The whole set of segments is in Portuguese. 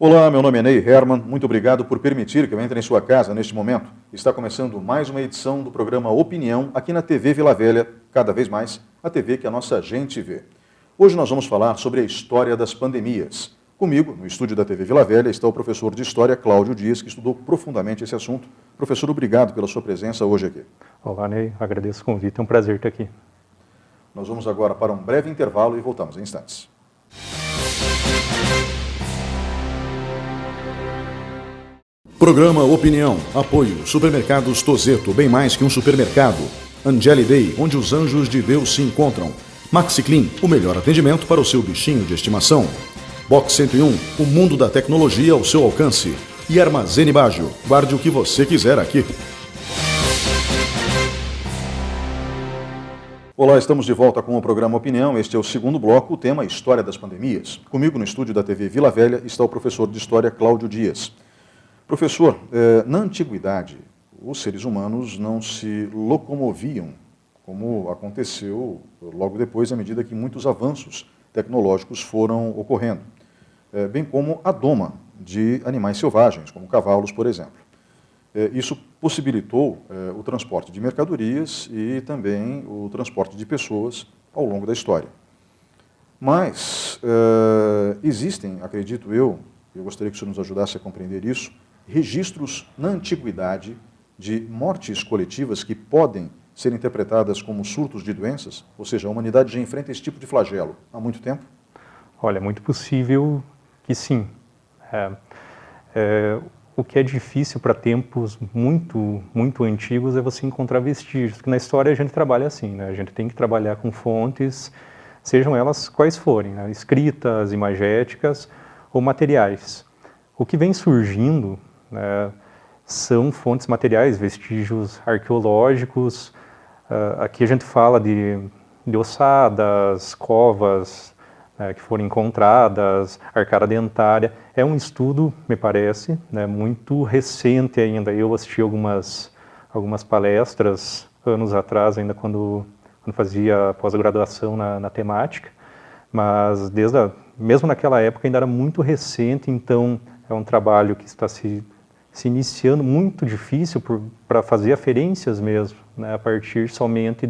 Olá, meu nome é Ney Herman, muito obrigado por permitir que eu entre em sua casa neste momento. Está começando mais uma edição do programa Opinião aqui na TV Vila Velha, cada vez mais a TV que a nossa gente vê. Hoje nós vamos falar sobre a história das pandemias. Comigo, no estúdio da TV Vila Velha, está o professor de História, Cláudio Dias, que estudou profundamente esse assunto. Professor, obrigado pela sua presença hoje aqui. Olá, Ney, agradeço o convite, é um prazer estar aqui. Nós vamos agora para um breve intervalo e voltamos em instantes. Programa Opinião. Apoio. Supermercados Tozeto, bem mais que um supermercado. Angeli Day, onde os anjos de Deus se encontram. Maxi Clean, o melhor atendimento para o seu bichinho de estimação. Box 101, o mundo da tecnologia ao seu alcance. E Armazene Baggio, guarde o que você quiser aqui. Olá, estamos de volta com o programa Opinião. Este é o segundo bloco, o tema História das Pandemias. Comigo no estúdio da TV Vila Velha está o professor de História, Cláudio Dias. Professor, na antiguidade, os seres humanos não se locomoviam, como aconteceu logo depois, à medida que muitos avanços tecnológicos foram ocorrendo, bem como a doma de animais selvagens, como cavalos, por exemplo. Isso possibilitou o transporte de mercadorias e também o transporte de pessoas ao longo da história. Mas existem, acredito eu gostaria que o senhor nos ajudasse a compreender isso, registros na antiguidade de mortes coletivas que podem ser interpretadas como surtos de doenças? Ou seja, a humanidade já enfrenta esse tipo de flagelo há muito tempo? Olha, é muito possível que sim. O que é difícil para tempos muito antigos é você encontrar vestígios, porque na história a gente trabalha assim, né? A gente tem que trabalhar com fontes, sejam elas quais forem, né? Escritas, imagéticas ou materiais. O que vem surgindo são fontes materiais, vestígios arqueológicos. Aqui a gente fala de ossadas, covas que foram encontradas, arcada dentária. É um estudo, me parece, muito recente ainda. Eu assisti algumas palestras anos atrás, ainda quando fazia pós-graduação na temática, mas mesmo naquela época ainda era muito recente, então é um trabalho que está se iniciando, muito difícil para fazer aferências mesmo, a partir somente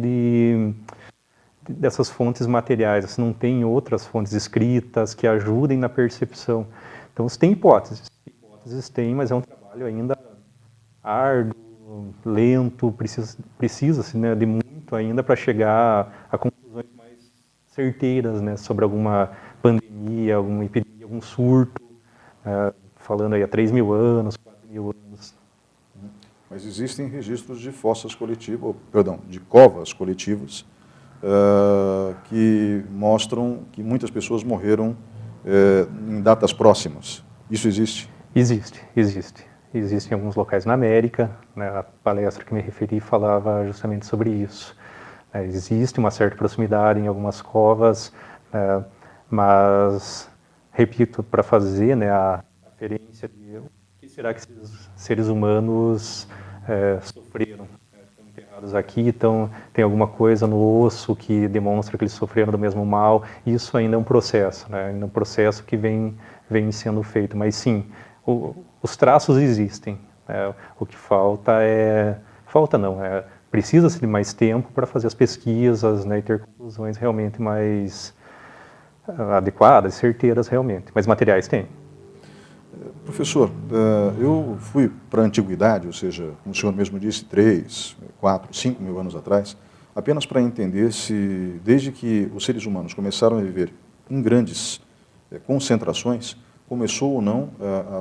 dessas fontes materiais. Você não tem outras fontes escritas que ajudem na percepção. Então, você tem hipóteses. Hipóteses tem, mas é um trabalho ainda árduo, lento, precisa-se de muito ainda para chegar a conclusões mais certeiras sobre alguma pandemia, alguma epidemia, algum surto, falando aí há 3.000 anos, 4.000 anos. Mas existem registros de fossas coletivas, de covas coletivas, que mostram que muitas pessoas morreram em datas próximas. Isso existe? Existe. Existe em alguns locais na América, a palestra que me referi falava justamente sobre isso. Existe uma certa proximidade em algumas covas, mas, repito, para fazer a referência de o que será que esses seres humanos sofreram. Estão enterrados aqui, então tem alguma coisa no osso que demonstra que eles sofreram do mesmo mal. Isso ainda é um processo, ainda é um processo que vem sendo feito. Mas sim, os traços existem. O que falta precisa-se de mais tempo para fazer as pesquisas e ter conclusões realmente mais adequadas, certeiras realmente. Mas materiais tem. Professor, eu fui para a antiguidade, ou seja, como o senhor mesmo disse, 3, 4, 5 mil anos atrás, apenas para entender se, desde que os seres humanos começaram a viver em grandes concentrações, começou ou não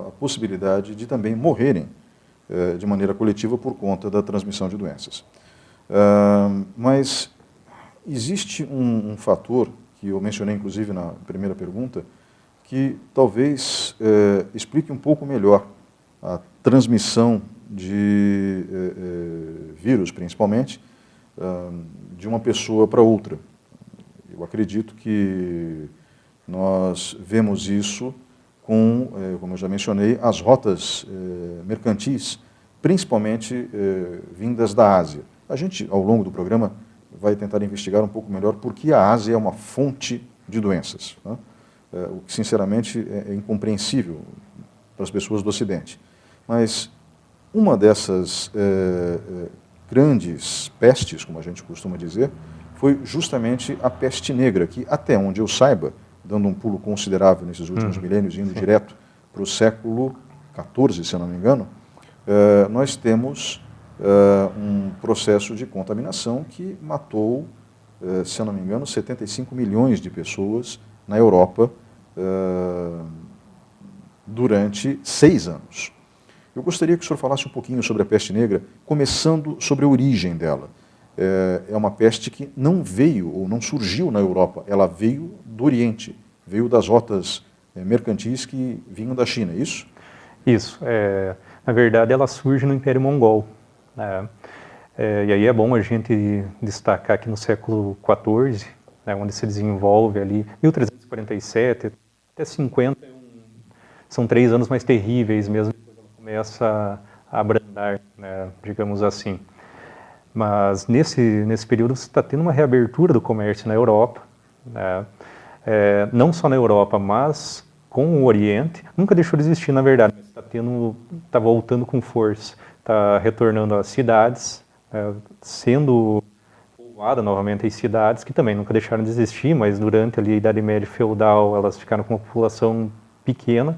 a possibilidade de também morrerem de maneira coletiva por conta da transmissão de doenças. Mas existe um fator que eu mencionei, inclusive, na primeira pergunta, que talvez explique um pouco melhor a transmissão de vírus, principalmente, de uma pessoa para outra. Eu acredito que nós vemos isso com, como eu já mencionei, as rotas mercantis, principalmente vindas da Ásia. A gente, ao longo do programa, vai tentar investigar um pouco melhor por que a Ásia é uma fonte de doenças, né? O que, sinceramente, é incompreensível. para as pessoas do Ocidente. Mas uma dessas grandes pestes, como a gente costuma dizer, foi justamente a peste negra, que até onde eu saiba, dando um pulo considerável nesses últimos milênios, indo direto para o século XIV, se eu não me engano, nós temos um processo de contaminação que matou, se eu não me engano, 75 milhões de pessoas na Europa durante 6 anos. Eu gostaria que o senhor falasse um pouquinho sobre a peste negra, começando sobre a origem dela. É uma peste que não veio ou não surgiu na Europa, ela veio do Oriente, veio das rotas mercantis que vinham da China, é isso? Isso. Na verdade, ela surge no Império Mongol, né? E aí é bom a gente destacar que no século XIV, né, onde se desenvolve ali, 1347 até 50, são 3 anos mais terríveis mesmo, depois ela começa a abrandar, né, digamos assim. Mas nesse período você está tendo uma reabertura do comércio na Europa, né, não só na Europa, mas com o Oriente. Nunca deixou de existir, na verdade, mas está voltando com força, está retornando às cidades, sendo povoada novamente as cidades, que também nunca deixaram de existir, mas durante ali a Idade Média feudal elas ficaram com uma população pequena.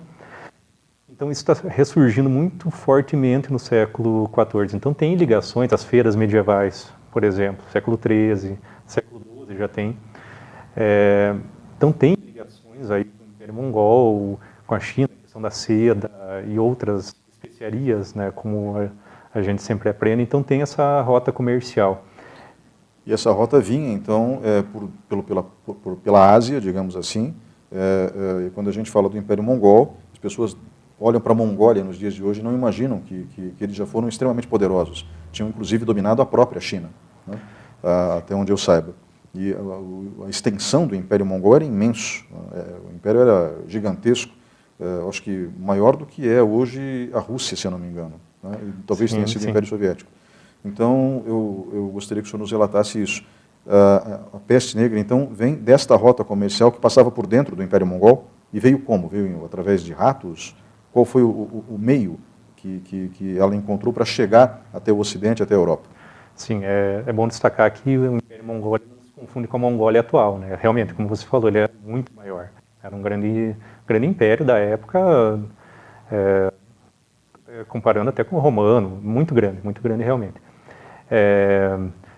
Então isso está ressurgindo muito fortemente no século XIV. Então tem ligações, as feiras medievais, por exemplo, século XIII, século XII já tem. Então tem ligações aí com o Império Mongol, com a China, a questão da seda e outras especiarias, né, como a gente sempre aprende. Então tem essa rota comercial. E essa rota vinha, então, pela Ásia, digamos assim. E quando a gente fala do Império Mongol, as pessoas olham para a Mongólia nos dias de hoje e não imaginam que eles já foram extremamente poderosos. Tinham, inclusive, dominado a própria China, né? Até onde eu saiba. E a extensão do Império Mongol era imenso. O Império era gigantesco, acho que maior do que é hoje a Rússia, se eu não me engano, né? E talvez tenha sido o Império Soviético. Então, eu gostaria que o senhor nos relatasse isso. A peste negra, então, vem desta rota comercial que passava por dentro do Império Mongol e veio como? Veio através de ratos? Qual foi o meio que ela encontrou para chegar até o Ocidente, até a Europa? Sim, é bom destacar que o Império Mongol não se confunde com a Mongólia atual, né? Realmente, como você falou, ele é muito maior. Era um grande império da época, comparando até com o romano, muito grande realmente.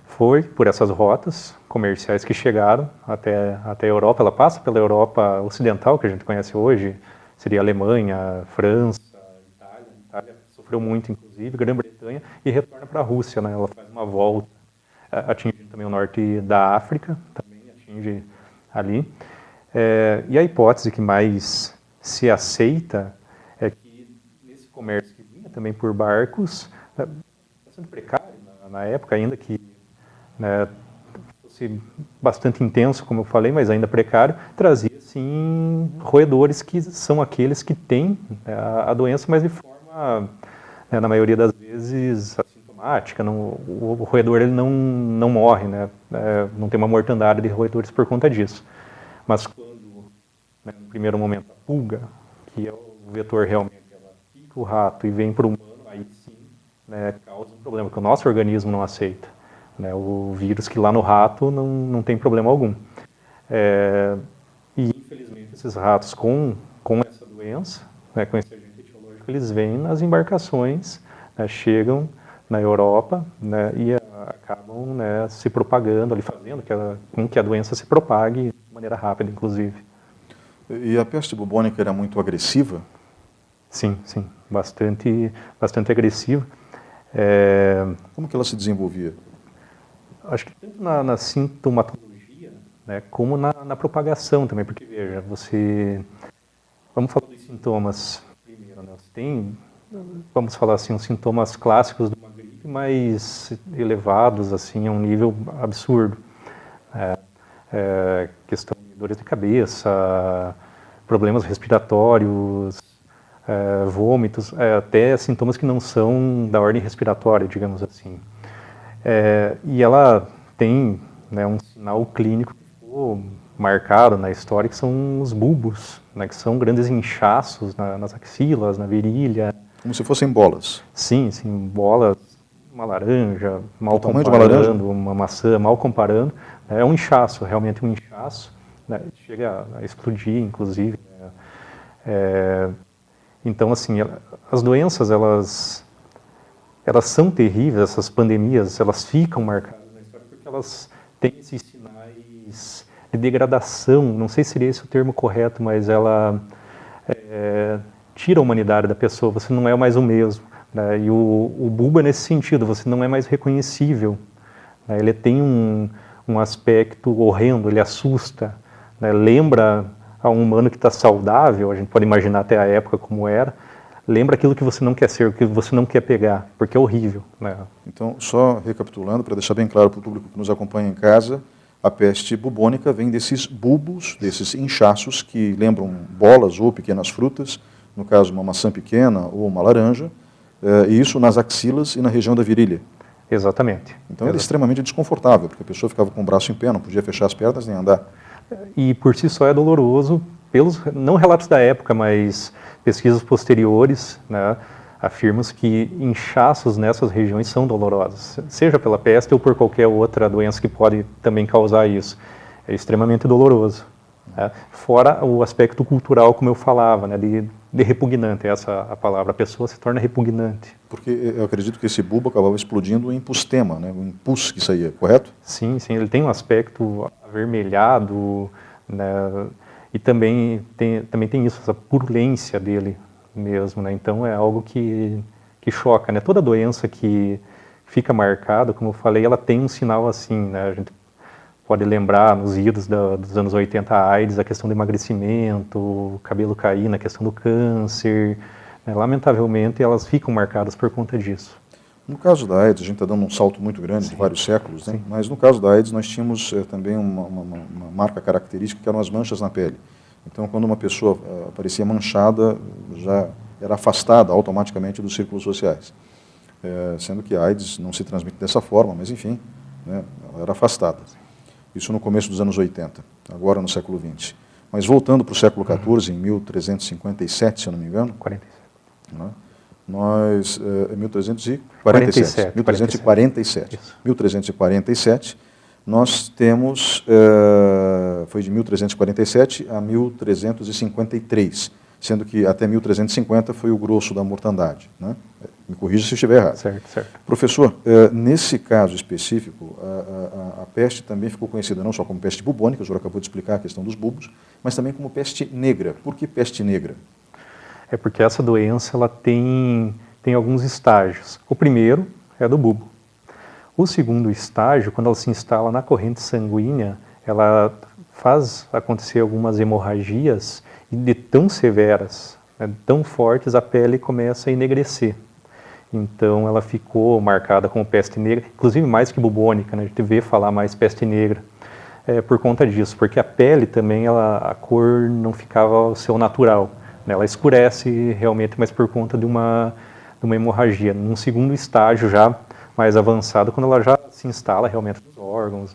Foi por essas rotas comerciais que chegaram até a Europa. Ela passa pela Europa ocidental, que a gente conhece hoje, seria Alemanha, França, Itália. Itália sofreu muito, inclusive, Grã-Bretanha, e retorna para a Rússia, né? Ela faz uma volta, atingindo também o norte da África, também atinge ali. E a hipótese que mais se aceita é que nesse comércio que vinha também por barcos, bastante precário na época, ainda que, né, fosse bastante intenso, como eu falei, mas ainda precário, trazia, sim, roedores que são aqueles que têm a doença, mas de forma, na maioria das vezes, assintomática. O roedor ele não morre, né, não tem uma mortandade de roedores por conta disso. Mas quando, no primeiro momento, a pulga, que é o vetor realmente, ela pica o rato e vem para o humano, aí sim, né, causa um problema, que o nosso organismo não aceita. Né, o vírus que lá no rato não tem problema algum. E, infelizmente, esses ratos com essa doença, né, com esse agente etiológico, eles vêm nas embarcações, né, chegam na Europa, né, e acabam, né, se propagando, ali, fazendo com que a doença se propague de maneira rápida, inclusive. E a peste bubônica era muito agressiva? Sim, bastante agressiva. Como que ela se desenvolvia? Acho que tanto na sintomatologia, né, como na propagação também, porque, veja, vamos falar dos sintomas primeiro, né? Você tem, vamos falar assim, os sintomas clássicos de uma gripe, mais elevados, assim, a um nível absurdo. Questão de dores de cabeça, problemas respiratórios, vômitos, até sintomas que não são da ordem respiratória, digamos assim. E ela tem, né, um sinal clínico que ficou marcado na história, que são os bulbos, né, que são grandes inchaços nas axilas, na virilha. Como se fossem bolas. Sim, bolas, uma laranja, mal O tamanho de uma laranja? comparando, uma maçã, mal comparando. É um inchaço, realmente um inchaço, né, chega a explodir, inclusive. Então, assim, as doenças, elas são terríveis, essas pandemias, elas ficam marcadas na história porque elas têm esses sinais de degradação, não sei se seria esse o termo correto, mas ela tira a humanidade da pessoa, você não é mais o mesmo. Né? E o bulbo é nesse sentido, você não é mais reconhecível. Né? Ele tem um aspecto horrendo, ele assusta, né? Lembra a um humano que está saudável, a gente pode imaginar até a época como era, lembra aquilo que você não quer ser, o que você não quer pegar, porque é horrível. Né? Então, só recapitulando, para deixar bem claro para o público que nos acompanha em casa, a peste bubônica vem desses bulbos, desses inchaços que lembram bolas ou pequenas frutas, no caso uma maçã pequena ou uma laranja, e isso nas axilas e na região da virilha. Exatamente. Então era extremamente desconfortável, porque a pessoa ficava com o braço em pé, não podia fechar as pernas nem andar. E por si só é doloroso, pelos não relatos da época, mas pesquisas posteriores, né, afirmam que inchaços nessas regiões são dolorosos, seja pela peste ou por qualquer outra doença que pode também causar isso. É extremamente doloroso. Né? Fora o aspecto cultural, como eu falava, né, de repugnante, essa é a palavra, a pessoa se torna repugnante. Porque eu acredito que esse bulbo acabava explodindo em pustema, né, um pus que saía, correto? Sim, ele tem um aspecto avermelhado, né, e também tem isso, essa purulência dele mesmo, né, então é algo que choca, né, toda doença que fica marcada, como eu falei, ela tem um sinal assim, né, a gente pode lembrar nos idos dos anos 80 a AIDS, a questão do emagrecimento, o cabelo cair, na questão do câncer, né, lamentavelmente elas ficam marcadas por conta disso. No caso da AIDS, a gente está dando um salto muito grande de vários séculos, né? Mas no caso da AIDS nós tínhamos também uma marca característica que eram as manchas na pele. Então, quando uma pessoa aparecia manchada, já era afastada automaticamente dos círculos sociais. Sendo que a AIDS não se transmite dessa forma, mas enfim, né, ela era afastada. Isso no começo dos anos 80, agora no século XX. Mas voltando para o século XIV, em 1357, se eu não me engano, 47. Né, nós, 1347, nós temos, foi de 1347 a 1353, sendo que até 1350 foi o grosso da mortandade. Né? Me corrija se eu estiver errado. Certo. Professor, nesse caso específico, a peste também ficou conhecida não só como peste bubônica, o senhor acabou de explicar a questão dos bulbos, mas também como peste negra. Por que peste negra? É porque essa doença ela tem alguns estágios. O primeiro é do bulbo. O segundo estágio, quando ela se instala na corrente sanguínea, ela faz acontecer algumas hemorragias e de tão severas, né, tão fortes, a pele começa a enegrecer. Então ela ficou marcada como peste negra, inclusive mais que bubônica, né, a gente vê falar mais peste negra por conta disso, porque a pele também, a cor não ficava ao seu natural. Ela escurece realmente, mas por conta de uma hemorragia. Num segundo estágio já mais avançado, quando ela já se instala realmente nos órgãos,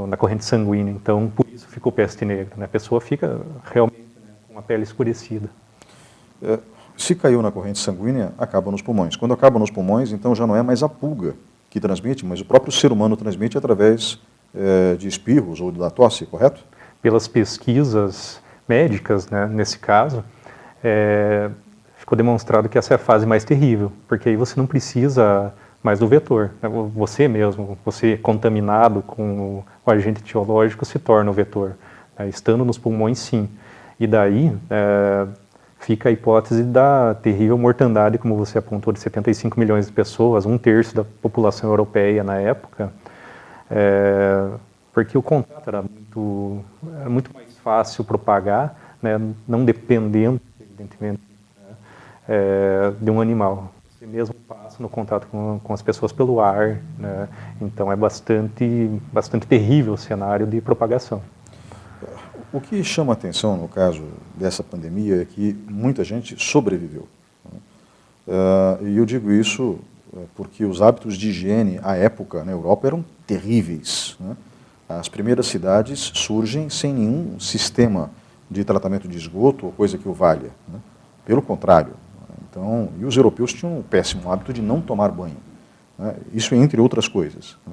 na corrente sanguínea. Então, por isso ficou peste negra. Né? A pessoa fica realmente, né, com a pele escurecida. Se caiu na corrente sanguínea, acaba nos pulmões. Quando acaba nos pulmões, então já não é mais a pulga que transmite, mas o próprio ser humano transmite através de espirros ou da tosse, correto? Pelas pesquisas médicas, né, nesse caso, ficou demonstrado que essa é a fase mais terrível, porque aí você não precisa mais do vetor. Né? Você mesmo, você contaminado com o agente etiológico, se torna o vetor. Né? Estando nos pulmões, sim. E daí fica a hipótese da terrível mortandade, como você apontou, de 75 milhões de pessoas, 1/3 da população europeia na época, porque o contato era muito mais fácil propagar, né, não dependendo, evidentemente, de um animal. Você mesmo passa no contato com as pessoas pelo ar, né, então é bastante terrível o cenário de propagação. O que chama a atenção no caso dessa pandemia é que muita gente sobreviveu. Né? E eu digo isso porque os hábitos de higiene à época na Europa eram terríveis. Né? As primeiras cidades surgem sem nenhum sistema de tratamento de esgoto ou coisa que o valha, né? Pelo contrário. Então, e os europeus tinham o péssimo hábito de não tomar banho, né? Isso entre outras coisas, né?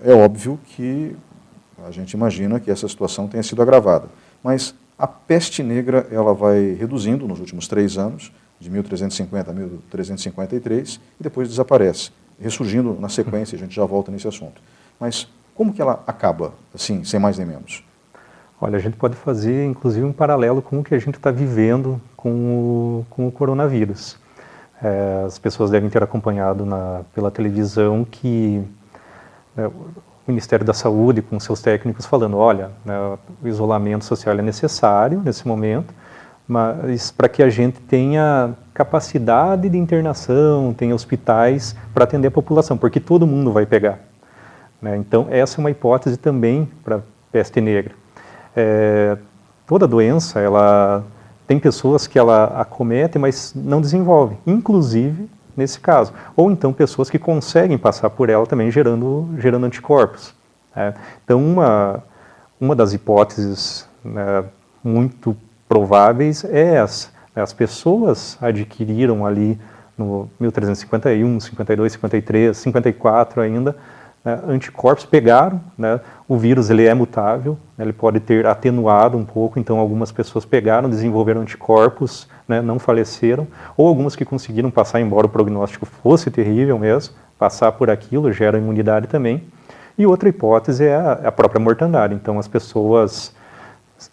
É óbvio que a gente imagina que essa situação tenha sido agravada, mas a peste negra ela vai reduzindo nos últimos 3 anos, de 1350 a 1353, e depois desaparece, ressurgindo na sequência, a gente já volta nesse assunto. Mas como que ela acaba, assim, sem mais nem menos? Olha, a gente pode fazer, inclusive, um paralelo com o que a gente está vivendo com o coronavírus. As pessoas devem ter acompanhado pela televisão que o Ministério da Saúde, com seus técnicos, falando, olha, o isolamento social é necessário nesse momento, mas para que a gente tenha capacidade de internação, tenha hospitais para atender a população, porque todo mundo vai pegar, né? Então, essa é uma hipótese também para peste negra. Toda doença, ela tem pessoas que ela acomete, mas não desenvolve, inclusive nesse caso. Ou então pessoas que conseguem passar por ela também gerando anticorpos, né? Então, uma das hipóteses, né, muito prováveis é essa. As pessoas adquiriram ali no 1351, 52, 53, 54 ainda, anticorpos, pegaram, né? O vírus ele é mutável, né? Ele pode ter atenuado um pouco, então algumas pessoas pegaram, desenvolveram anticorpos, né? Não faleceram, ou algumas que conseguiram passar, embora o prognóstico fosse terrível mesmo, passar por aquilo gera imunidade também. E outra hipótese é a própria mortandade, então as pessoas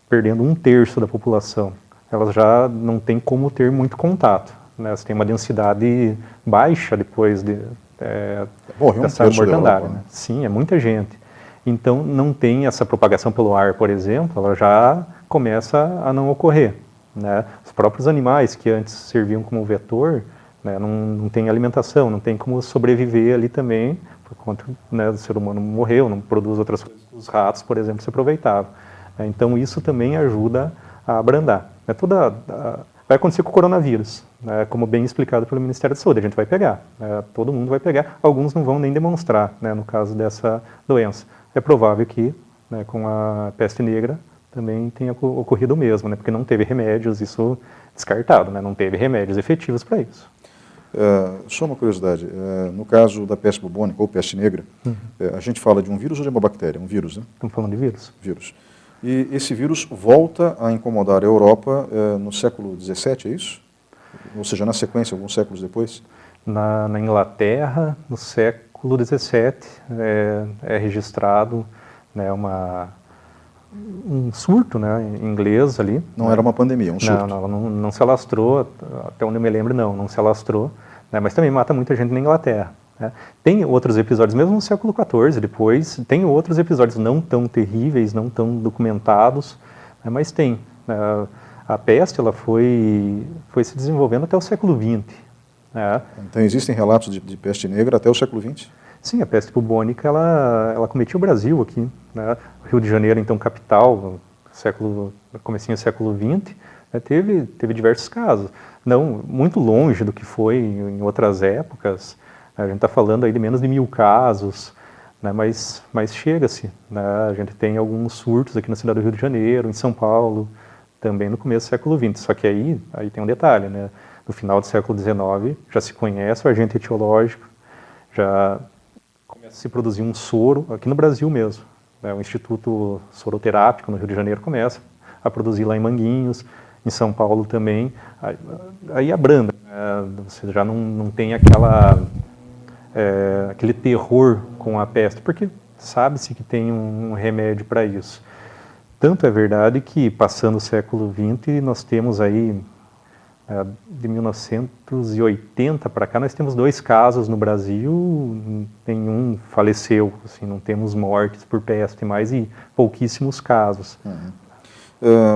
perdendo 1/3 da população, elas já não têm como ter muito contato, né? Elas têm uma densidade baixa depois dessa mortandade, né? Sim, é muita gente. Então, não tem essa propagação pelo ar, por exemplo, ela já começa a não ocorrer, né? Os próprios animais que antes serviam como vetor, né, não tem alimentação, não tem como sobreviver ali também, por conta, né, do ser humano morreu, não produz outras coisas. Os ratos, por exemplo, se aproveitavam. Então, isso também ajuda a abrandar. Vai acontecer com o coronavírus, né, como bem explicado pelo Ministério da Saúde, a gente vai pegar, todo mundo vai pegar, alguns não vão nem demonstrar, né, no caso dessa doença. É provável que, né, com a peste negra também tenha ocorrido o mesmo, né, porque não teve remédios, isso descartado, né, não teve remédios efetivos para isso. Só uma curiosidade, no caso da peste bubônica ou peste negra, a gente fala de um vírus ou de uma bactéria? Um vírus, né? Estamos falando de vírus. Vírus. E esse vírus volta a incomodar a Europa no século XVII, é isso? Ou seja, na sequência, alguns séculos depois? Na Inglaterra, no século XVII, é registrado, né, um surto, né, inglês ali. Não era uma pandemia, um surto. Não se alastrou, até onde eu me lembro, não se alastrou, né, mas também mata muita gente na Inglaterra, né. Tem outros episódios, mesmo no século XIV, depois, tem outros episódios não tão terríveis, não tão documentados, né, mas tem. A peste ela foi se desenvolvendo até o século XX. Né. Então existem relatos de peste negra até o século XX? Sim, a peste bubônica ela acometia o Brasil aqui, né? O Rio de Janeiro, então capital, comecinho do século XX, né? teve diversos casos, não muito longe do que foi em outras épocas. A gente está falando aí de menos de 1000 casos, né? mas chega-se, né? A gente tem alguns surtos aqui na cidade do Rio de Janeiro, em São Paulo, também no começo do século XX. Só que aí tem um detalhe, né? No final do século XIX já se conhece o agente etiológico, já começa a se produzir um soro, aqui no Brasil mesmo, né? O Instituto Soroterápico no Rio de Janeiro começa a produzir lá em Manguinhos, em São Paulo também, aí abranda, né? Você já não tem aquele terror com a peste, porque sabe-se que tem um remédio para isso. Tanto é verdade que, passando o século XX, nós temos aí, de 1980 para cá, nós temos 2 casos no Brasil, nenhum faleceu, assim, não temos mortes por peste mais e pouquíssimos casos.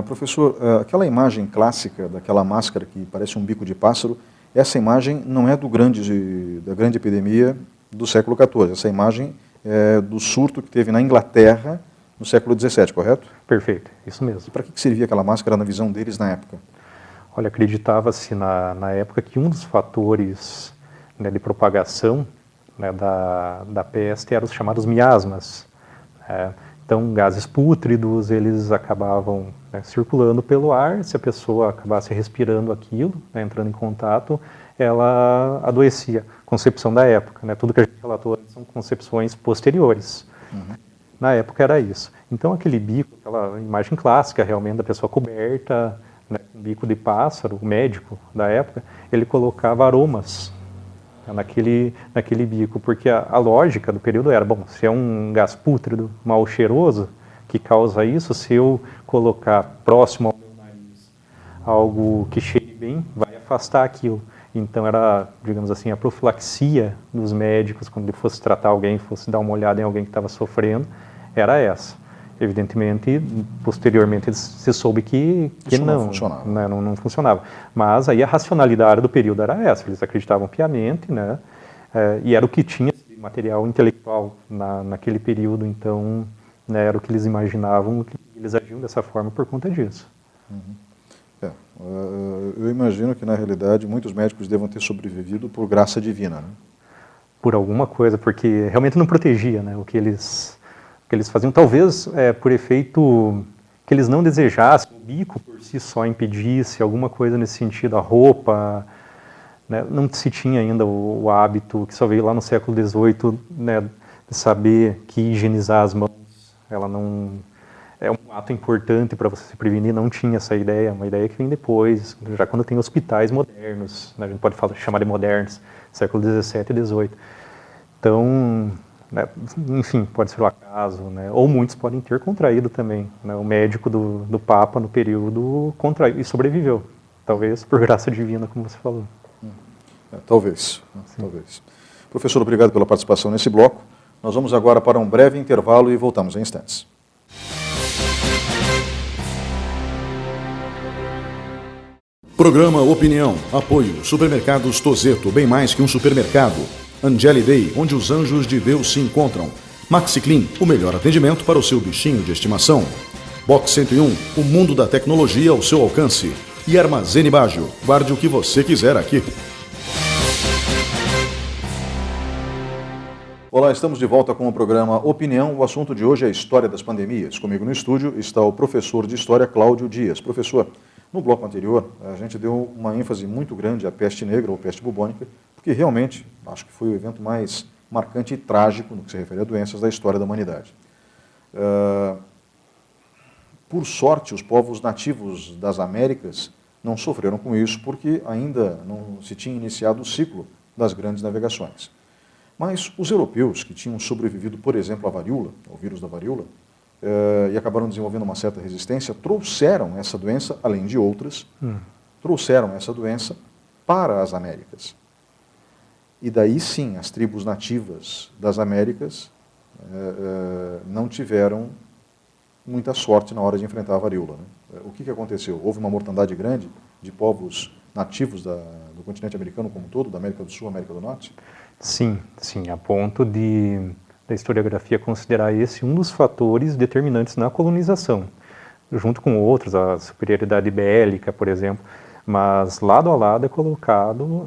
Professor, aquela imagem clássica daquela máscara que parece um bico de pássaro, essa imagem não é da grande epidemia do século XIV, essa imagem é do surto que teve na Inglaterra no século XVII, correto? Perfeito, isso mesmo. E para que servia aquela máscara na visão deles na época? Olha, acreditava-se na época que um dos fatores, né, de propagação, né, da peste eram os chamados miasmas, Então, gases pútridos, eles acabavam, né, circulando pelo ar. Se a pessoa acabasse respirando aquilo, né, entrando em contato, ela adoecia. Concepção da época, né? Tudo que a gente relatou são concepções posteriores. Na época era isso. Então, aquele bico, aquela imagem clássica realmente da pessoa coberta, né, com bico de pássaro, o médico da época, ele colocava aromas, né, naquele bico, porque a lógica do período era, bom, se é um gás pútrido, mal cheiroso, que causa isso, se eu colocar próximo ao meu nariz algo que cheire bem, vai afastar aquilo. Então era, digamos assim, a profilaxia dos médicos, quando ele fosse tratar alguém, fosse dar uma olhada em alguém que estava sofrendo, era essa. Evidentemente, posteriormente se soube que não funcionava. Né, não funcionava. Mas aí a racionalidade do período era essa, eles acreditavam piamente, né, e era o que tinha de material intelectual naquele período, então, né, era o que eles imaginavam, que eles agiam dessa forma por conta disso. Eu imagino que, na realidade, muitos médicos devam ter sobrevivido por graça divina, né? Por alguma coisa, porque realmente não protegia, né, o que eles faziam, talvez por efeito que eles não desejassem, o bico por si só impedisse, alguma coisa nesse sentido, a roupa, né, não se tinha ainda o hábito, que só veio lá no século XVIII, né, de saber que higienizar as mãos, ela não... É um ato importante para você se prevenir, não tinha essa ideia, uma ideia que vem depois, já quando tem hospitais modernos, né, a gente pode chamar de modernos, século XVII e XVIII. Então, né, enfim, pode ser o acaso, né, ou muitos podem ter contraído também. Né, o médico do Papa no período contraiu e sobreviveu, talvez por graça divina, como você falou. Talvez. Professor, obrigado pela participação nesse bloco. Nós vamos agora para um breve intervalo e voltamos em instantes. Programa Opinião. Apoio. Supermercados Tozeto, bem mais que um supermercado. Angeli Day, onde os anjos de Deus se encontram. Maxi Clean, o melhor atendimento para o seu bichinho de estimação. Box 101, o mundo da tecnologia ao seu alcance. E Armazene Baggio, guarde o que você quiser aqui. Olá, estamos de volta com o programa Opinião. O assunto de hoje é a história das pandemias. Comigo no estúdio está o professor de História, Cláudio Dias. Professor, no bloco anterior, a gente deu uma ênfase muito grande à peste negra ou peste bubônica, porque realmente acho que foi o evento mais marcante e trágico no que se refere a doenças da história da humanidade. Por sorte, os povos nativos das Américas não sofreram com isso, porque ainda não se tinha iniciado o ciclo das grandes navegações. Mas os europeus, que tinham sobrevivido, por exemplo, à varíola, ao vírus da varíola, e acabaram desenvolvendo uma certa resistência, trouxeram essa doença, além de outras, trouxeram essa doença para as Américas. E daí sim, as tribos nativas das Américas não tiveram muita sorte na hora de enfrentar a varíola, né? O que aconteceu? Houve uma mortandade grande de povos nativos do continente americano como um todo, da América do Sul, América do Norte? Sim, a ponto da historiografia considerar esse um dos fatores determinantes na colonização, junto com outros, a superioridade bélica, por exemplo, mas lado a lado é colocado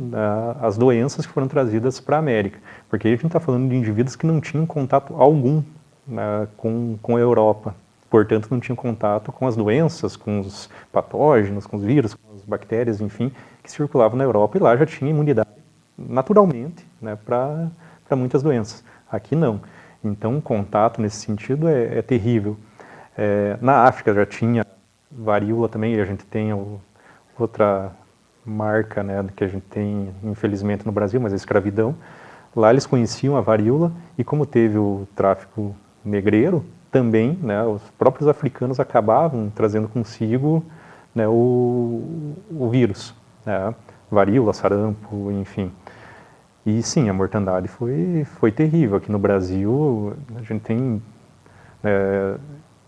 as doenças que foram trazidas para a América, porque aí a gente está falando de indivíduos que não tinham contato algum, né, com a Europa, portanto não tinham contato com as doenças, com os patógenos, com os vírus, com as bactérias, enfim, que circulavam na Europa, e lá já tinha imunidade naturalmente, né, para muitas doenças. Aqui não. Então, o contato nesse sentido é terrível. Na África já tinha varíola também, e a gente tem outra marca, né, que a gente tem, infelizmente, no Brasil, mas a escravidão. Lá eles conheciam a varíola, e como teve o tráfico negreiro, também, né, os próprios africanos acabavam trazendo consigo, né, o vírus, né, varíola, sarampo, enfim. E sim, a mortandade foi terrível. Aqui no Brasil, a gente tem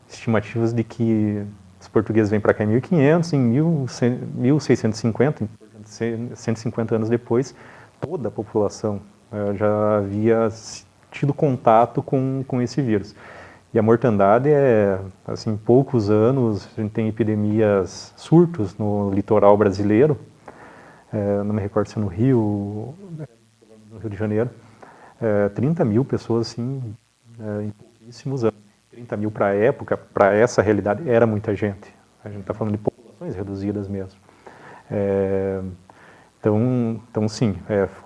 estimativas de que os portugueses vêm para cá em 1500, em 1650, 150 anos depois, toda a população já havia tido contato com esse vírus. E a mortandade assim, em poucos anos, a gente tem epidemias, surtos no litoral brasileiro, não me recordo se é no Rio de Janeiro, 30 mil pessoas assim, em pouquíssimos anos. 30 mil para a época, para essa realidade, era muita gente. A gente está falando de populações reduzidas mesmo. Então sim,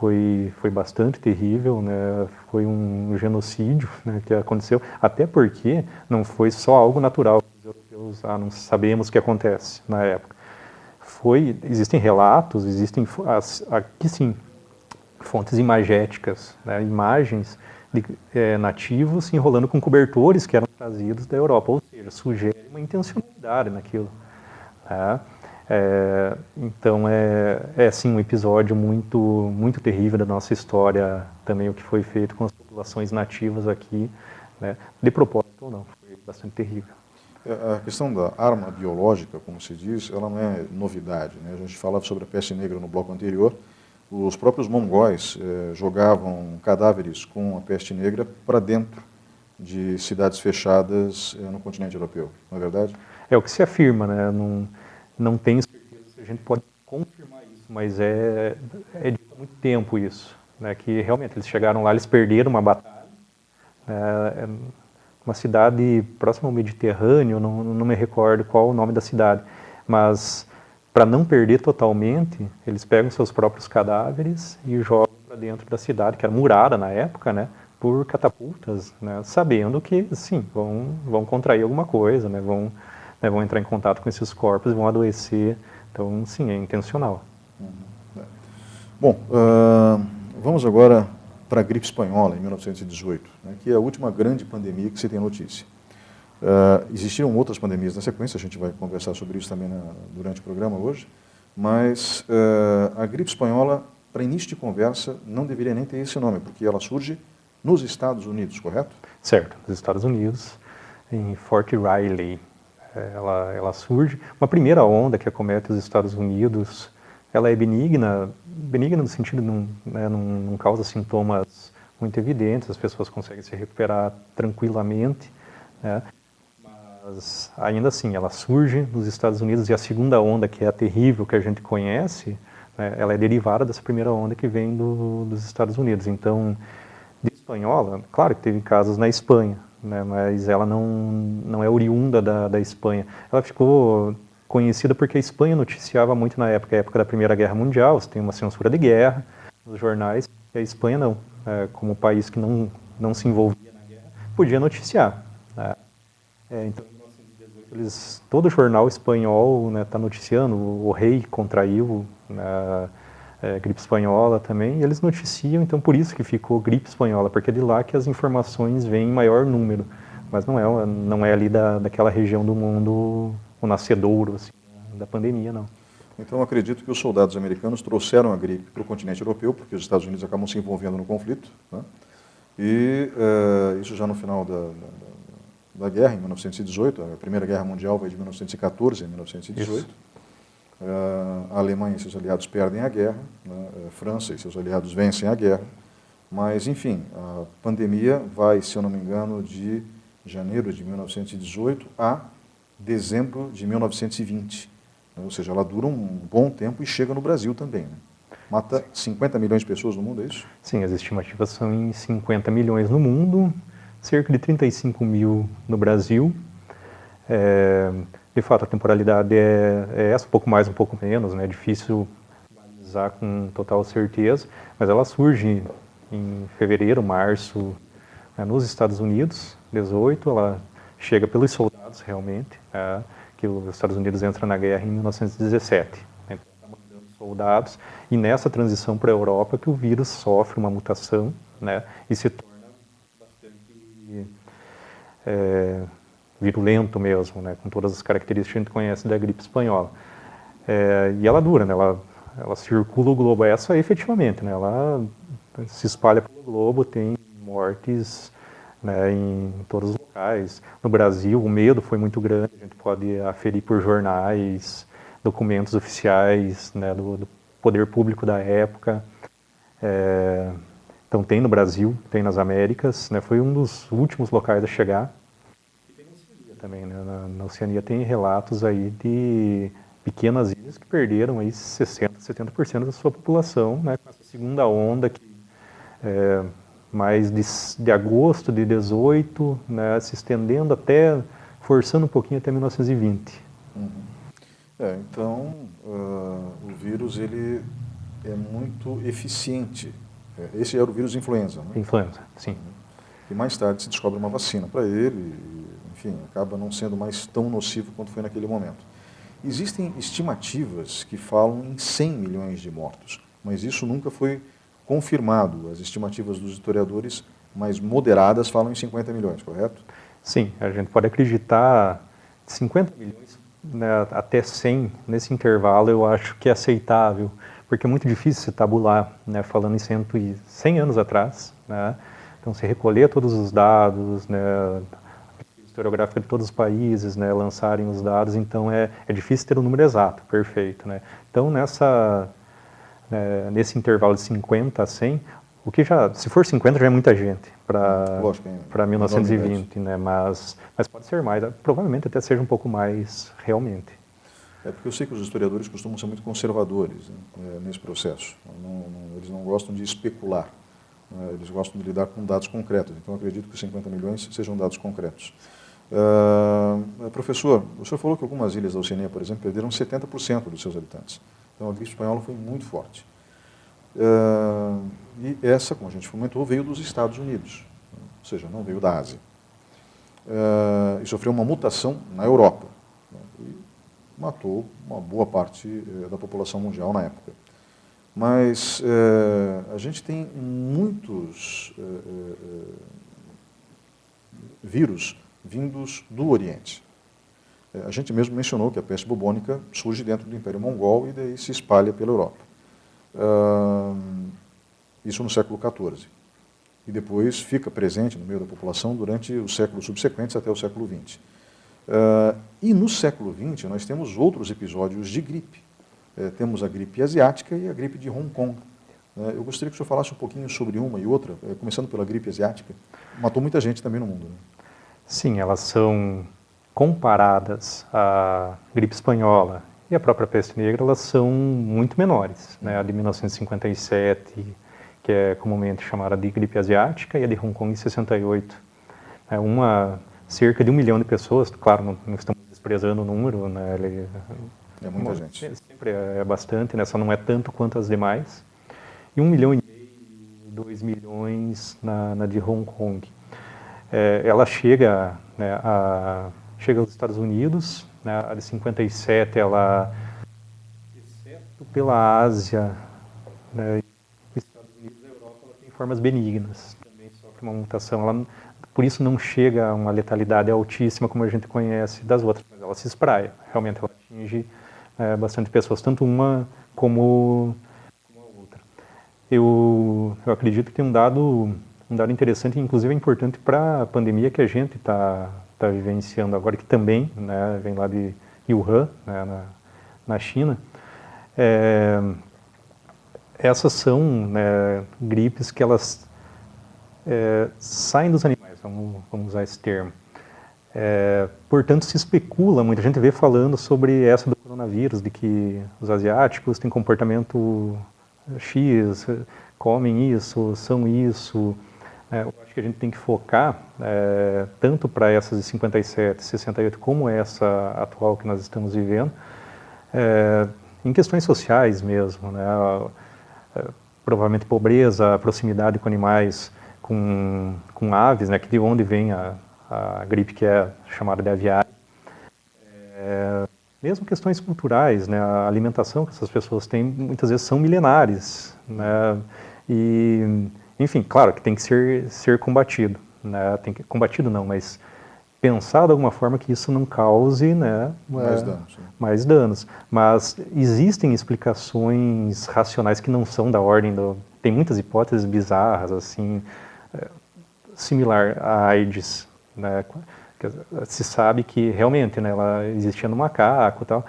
foi bastante terrível, né? Foi um genocídio, né, que aconteceu, até porque não foi só algo natural. Os europeus não sabemos o que acontece na época. Existem relatos, aqui sim, fontes imagéticas, né, imagens de nativos se enrolando com cobertores que eram trazidos da Europa, ou seja, sugere uma intencionalidade naquilo. Tá? Então sim um episódio muito, muito terrível da nossa história, também o que foi feito com as populações nativas aqui, né, de propósito ou não, foi bastante terrível. A questão da arma biológica, como se diz, ela não é novidade, né? A gente falava sobre a peste negra no bloco anterior. Os próprios mongóis jogavam cadáveres com a peste negra para dentro de cidades fechadas no continente europeu, não é verdade? É o que se afirma, né? Não tenho certeza se a gente pode confirmar isso, mas é de muito tempo isso, né? Que realmente eles chegaram lá, eles perderam uma batalha, uma cidade próxima ao Mediterrâneo, não me recordo qual o nome da cidade, mas para não perder totalmente, eles pegam seus próprios cadáveres e jogam para dentro da cidade, que era murada na época, né, por catapultas, né, sabendo que, sim, vão contrair alguma coisa, né, vão entrar em contato com esses corpos e vão adoecer. Então, sim, é intencional. Bom, vamos agora para a gripe espanhola, em 1918, né, que é a última grande pandemia que se tem notícia. Existiram outras pandemias na sequência, a gente vai conversar sobre isso também durante o programa hoje, mas a gripe espanhola, para início de conversa, não deveria nem ter esse nome, porque ela surge nos Estados Unidos, correto? Certo, nos Estados Unidos, em Fort Riley. Ela surge, uma primeira onda que acomete os Estados Unidos, ela é benigna no sentido de não causa sintomas muito evidentes, as pessoas conseguem se recuperar tranquilamente, né? Mas ainda assim, ela surge nos Estados Unidos e a segunda onda, que é a terrível que a gente conhece, né, ela é derivada dessa primeira onda que vem dos Estados Unidos. Então, de espanhola, claro que teve casos na Espanha, né, mas ela não é oriunda da Espanha. Ela ficou conhecida porque a Espanha noticiava muito na época, a época da Primeira Guerra Mundial, você tem uma censura de guerra nos jornais, e a Espanha não, como país que não se envolvia na guerra, podia noticiar, né. Então, em 1918, todo jornal espanhol está noticiando, o rei contraiu gripe espanhola também, e eles noticiam, então por isso que ficou gripe espanhola, porque é de lá que as informações vêm em maior número, mas não é ali daquela região do mundo o nascedouro assim, da pandemia, não. Então, acredito que os soldados americanos trouxeram a gripe para o continente europeu, porque os Estados Unidos acabam se envolvendo no conflito, né? E isso já no final da guerra, em 1918, a Primeira Guerra Mundial vai de 1914 a 1918. A Alemanha e seus aliados perdem a guerra, né? A França e seus aliados vencem a guerra, mas, enfim, a pandemia vai, se eu não me engano, de janeiro de 1918 a dezembro de 1920, né? Ou seja, ela dura um bom tempo e chega no Brasil também, né? Mata 50 milhões de pessoas no mundo, é isso? Sim, as estimativas são em 50 milhões no mundo, cerca de 35 mil no Brasil. De fato, a temporalidade é essa, um pouco mais, um pouco menos, né? É difícil analisar com total certeza, mas ela surge em fevereiro, março, né, nos Estados Unidos, 18, ela chega pelos soldados realmente, que os Estados Unidos entra na guerra em 1917. Então, está mandando soldados, e nessa transição para a Europa que o vírus sofre uma mutação, né, e se torna bastante virulento mesmo, né, com todas as características que a gente conhece da gripe espanhola. E ela dura, né, ela circula o globo, essa efetivamente, né, ela se espalha pelo globo, tem mortes, né, em todos os locais. No Brasil, o medo foi muito grande, a gente pode aferir por jornais, documentos oficiais, né, do poder público da época. Então tem no Brasil, tem nas Américas, né, foi um dos últimos locais a chegar. E tem na Oceania também, né, na Oceania tem relatos aí de pequenas ilhas que perderam aí 60%, 70% da sua população, né, com essa segunda onda que mas de agosto de 18, né, se estendendo até, forçando um pouquinho até 1920. Então, o vírus ele é muito eficiente. Esse era o vírus influenza, né? Influenza, sim. E mais tarde se descobre uma vacina para ele, e, enfim, acaba não sendo mais tão nocivo quanto foi naquele momento. Existem estimativas que falam em 100 milhões de mortos, mas isso nunca foi confirmado. As estimativas dos historiadores mais moderadas falam em 50 milhões, correto? Sim, a gente pode acreditar 50 milhões, né, até 100, nesse intervalo eu acho que é aceitável, porque é muito difícil se tabular, né, falando em 100 anos atrás, né, então se recolher todos os dados, né, historiográfica de todos os países, né, lançarem os dados, então é difícil ter um número exato, perfeito, né. Então nesse intervalo de 50 a 100, o que já, se for 50 já é muita gente para 1920, né, mas pode ser mais, provavelmente até seja um pouco mais realmente. É porque eu sei que os historiadores costumam ser muito conservadores, né, nesse processo. Eles não gostam de especular, né, eles gostam de lidar com dados concretos. Então, eu acredito que os 50 milhões sejam dados concretos. Professor, o senhor falou que algumas ilhas da Oceania, por exemplo, perderam 70% dos seus habitantes. Então, a gripe espanhola foi muito forte. E essa, como a gente comentou, veio dos Estados Unidos, ou seja, não veio da Ásia. E sofreu uma mutação na Europa, né, e matou uma boa parte da população mundial na época. Mas a gente tem muitos vírus vindos do Oriente. A gente mesmo mencionou que a peste bubônica surge dentro do Império Mongol e daí se espalha pela Europa. Isso no século XIV. E depois fica presente no meio da população durante os séculos subsequentes até o século XX. E no século XX nós temos outros episódios de gripe. Temos a gripe asiática e a gripe de Hong Kong. Eu gostaria que o senhor falasse um pouquinho sobre uma e outra, começando pela gripe asiática. Matou muita gente também no mundo, né? Sim, elas são comparadas à gripe espanhola e à própria peste negra, elas são muito menores, né? A de 1957, que é comumente chamada de gripe asiática, e a de Hong Kong em 68. Cerca de 1 milhão de pessoas, claro, não estamos desprezando o número, né? É muita gente. Sempre é bastante, né? Só não é tanto quanto as demais. E 1,5 milhão, 2 milhões na de Hong Kong. Ela chega, né, chega aos Estados Unidos, né, a de 57, ela, exceto pela Ásia, né, os Estados Unidos e a Europa, ela tem formas benignas, também sofre uma mutação, ela, por isso não chega a uma letalidade altíssima como a gente conhece das outras, mas ela se espraia, realmente ela atinge bastante pessoas, tanto uma como a outra. Eu acredito que tem um dado interessante, inclusive é importante para a pandemia que a gente está vivenciando agora, que também, né, vem lá de Wuhan, né, na China. Essas são, né, gripes que elas saem dos animais, vamos usar esse termo. Portanto, se especula muito, a gente vê falando sobre essa do coronavírus, de que os asiáticos têm comportamento X, comem isso, são isso. Eu acho que a gente tem que focar, tanto para essas de 57, 68, como essa atual que nós estamos vivendo, em questões sociais mesmo, né? Provavelmente pobreza, proximidade com animais, com aves, né? Que de onde vem a gripe que é chamada de aviária. Mesmo questões culturais, né? A alimentação que essas pessoas têm, muitas vezes são milenares, né? Enfim, claro que tem que ser combatido, né? Combatido não, mas pensar de alguma forma que isso não cause, né, mais danos. Mas existem explicações racionais que não são da ordem tem muitas hipóteses bizarras, assim, similar à AIDS, né? Se sabe que realmente, né, ela existia no macaco e tal,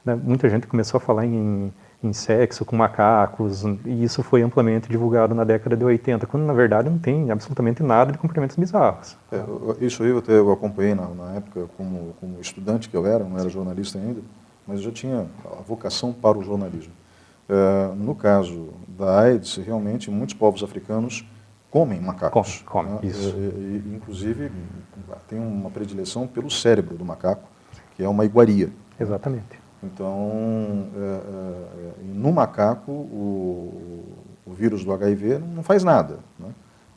né? Muita gente começou a falar em sexo com macacos, e isso foi amplamente divulgado na década de 80, quando na verdade não tem absolutamente nada de comportamentos bizarros. Isso aí eu acompanhei na época como estudante que eu era, não era jornalista ainda, mas eu já tinha a vocação para o jornalismo. No caso da AIDS, realmente muitos povos africanos comem macacos. Comem, isso. Inclusive, tem uma predileção pelo cérebro do macaco, que é uma iguaria. Exatamente. Então, no macaco, o vírus do HIV não faz nada, né?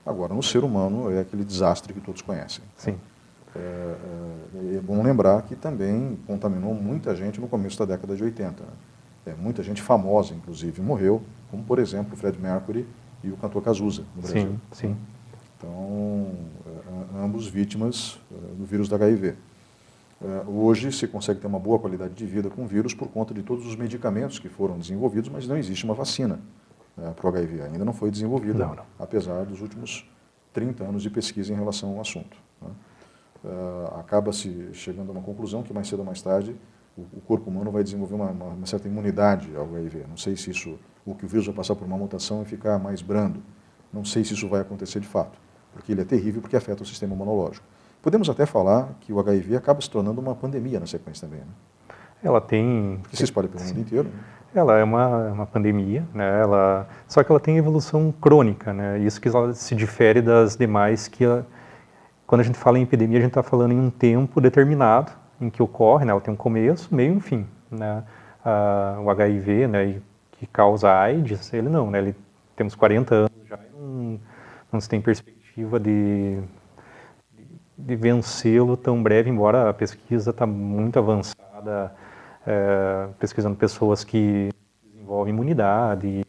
Agora, no ser humano, é aquele desastre que todos conhecem. Sim. É bom lembrar que também contaminou muita gente no começo da década de 80. Né? Muita gente famosa, inclusive, morreu, como, por exemplo, o Freddie Mercury e o cantor Cazuza, no Brasil. Sim, sim. Então, ambos vítimas do vírus do HIV. Hoje se consegue ter uma boa qualidade de vida com o vírus por conta de todos os medicamentos que foram desenvolvidos, mas não existe uma vacina para o HIV. Ainda não foi desenvolvida, não. Apesar dos últimos 30 anos de pesquisa em relação ao assunto. Né? Acaba-se chegando a uma conclusão que mais cedo ou mais tarde o corpo humano vai desenvolver uma certa imunidade ao HIV. Não sei se o que o vírus vai passar por uma mutação e ficar mais brando. Não sei se isso vai acontecer de fato, porque ele é terrível porque afeta o sistema imunológico. Podemos até falar que o HIV acaba se tornando uma pandemia na sequência também, né? Ela tem... Porque se espalha pelo mundo inteiro. Né? Ela é uma pandemia, né? Só que ela tem evolução crônica, né? Isso que ela se difere das demais, quando a gente fala em epidemia, a gente está falando em um tempo determinado em que ocorre, né? Ela tem um começo, meio e um fim, né? O HIV, né, que causa AIDS, ele não, né? Temos 40 anos já e não se tem perspectiva de vencê-lo tão breve, embora a pesquisa está muito avançada, pesquisando pessoas que desenvolvem imunidade,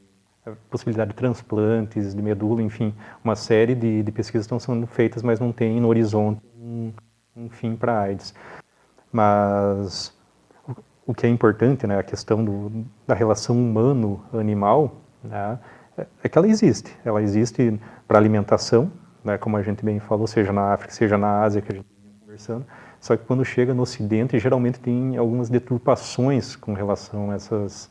possibilidade de transplantes, de medula, enfim, uma série de pesquisas estão sendo feitas, mas não tem no horizonte um fim para a AIDS. Mas o que é importante, né, a questão da relação humano-animal, né, é que ela existe para alimentação, né, como a gente bem falou, seja na África, seja na Ásia, que a gente vinha conversando, só que quando chega no Ocidente, geralmente tem algumas deturpações com relação a essas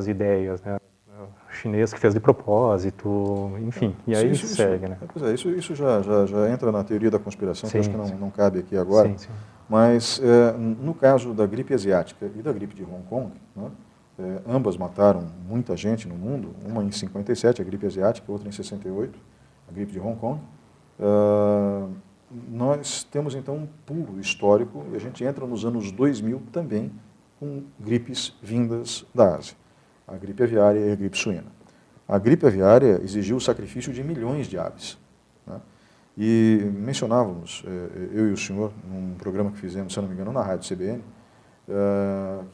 ideias, né? O chinês que fez de propósito, enfim, e aí segue, né? Pois é, isso já entra na teoria da conspiração, sim, que acho que não cabe aqui agora, sim. Mas no caso da gripe asiática e da gripe de Hong Kong, né, ambas mataram muita gente no mundo, uma em 57, a gripe asiática, outra em 68, a gripe de Hong Kong. Nós temos então um pulo histórico e a gente entra nos anos 2000 também com gripes vindas da Ásia, a gripe aviária e a gripe suína. A gripe aviária exigiu o sacrifício de milhões de aves, né? E mencionávamos, eu e o senhor, num programa que fizemos, se eu não me engano, na rádio CBN,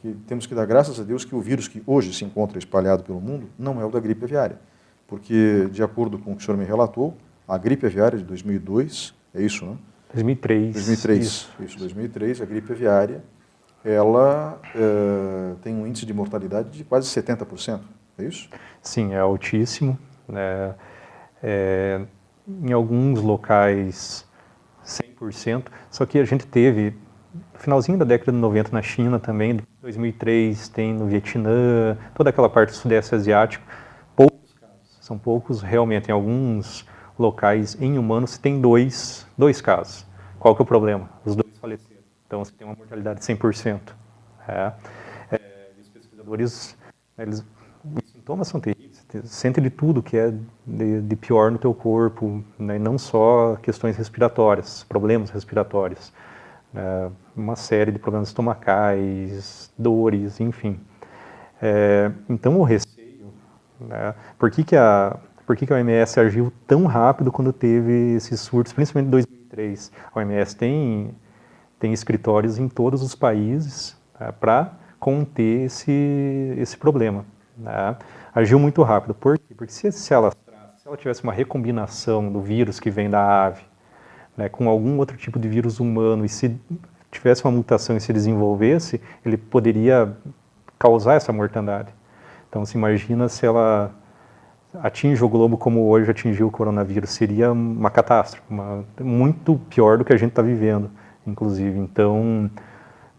que temos que dar graças a Deus que o vírus que hoje se encontra espalhado pelo mundo não é o da gripe aviária, porque, de acordo com o que o senhor me relatou, a gripe aviária de 2002, é isso, né? 2003. 2003, a gripe aviária, ela tem um índice de mortalidade de quase 70%, é isso? Sim, é altíssimo, né? Em alguns locais 100%, só que a gente teve, no finalzinho da década de 90 na China também, 2003 tem no Vietnã, toda aquela parte do Sudeste Asiático, poucos casos, são poucos realmente, em alguns locais em humanos se tem dois casos. Qual que é o problema? Os dois faleceram, então você tem uma mortalidade de 100%. E os pesquisadores, os sintomas são terríveis, você sente de tudo que é de pior no teu corpo, né? Não só questões respiratórias, problemas respiratórios, uma série de problemas estomacais, dores, enfim. Então o receio, né? Por que a OMS agiu tão rápido quando teve esses surtos, principalmente em 2003? A OMS tem escritórios em todos os países, né, para conter esse problema, né? Agiu muito rápido. Por quê? Porque se ela tivesse uma recombinação do vírus que vem da ave, né, com algum outro tipo de vírus humano, e se tivesse uma mutação e se desenvolvesse, ele poderia causar essa mortandade. Então, se imagina se ela atinge o globo como hoje atingiu o coronavírus, seria uma catástrofe, muito pior do que a gente está vivendo, inclusive. Então,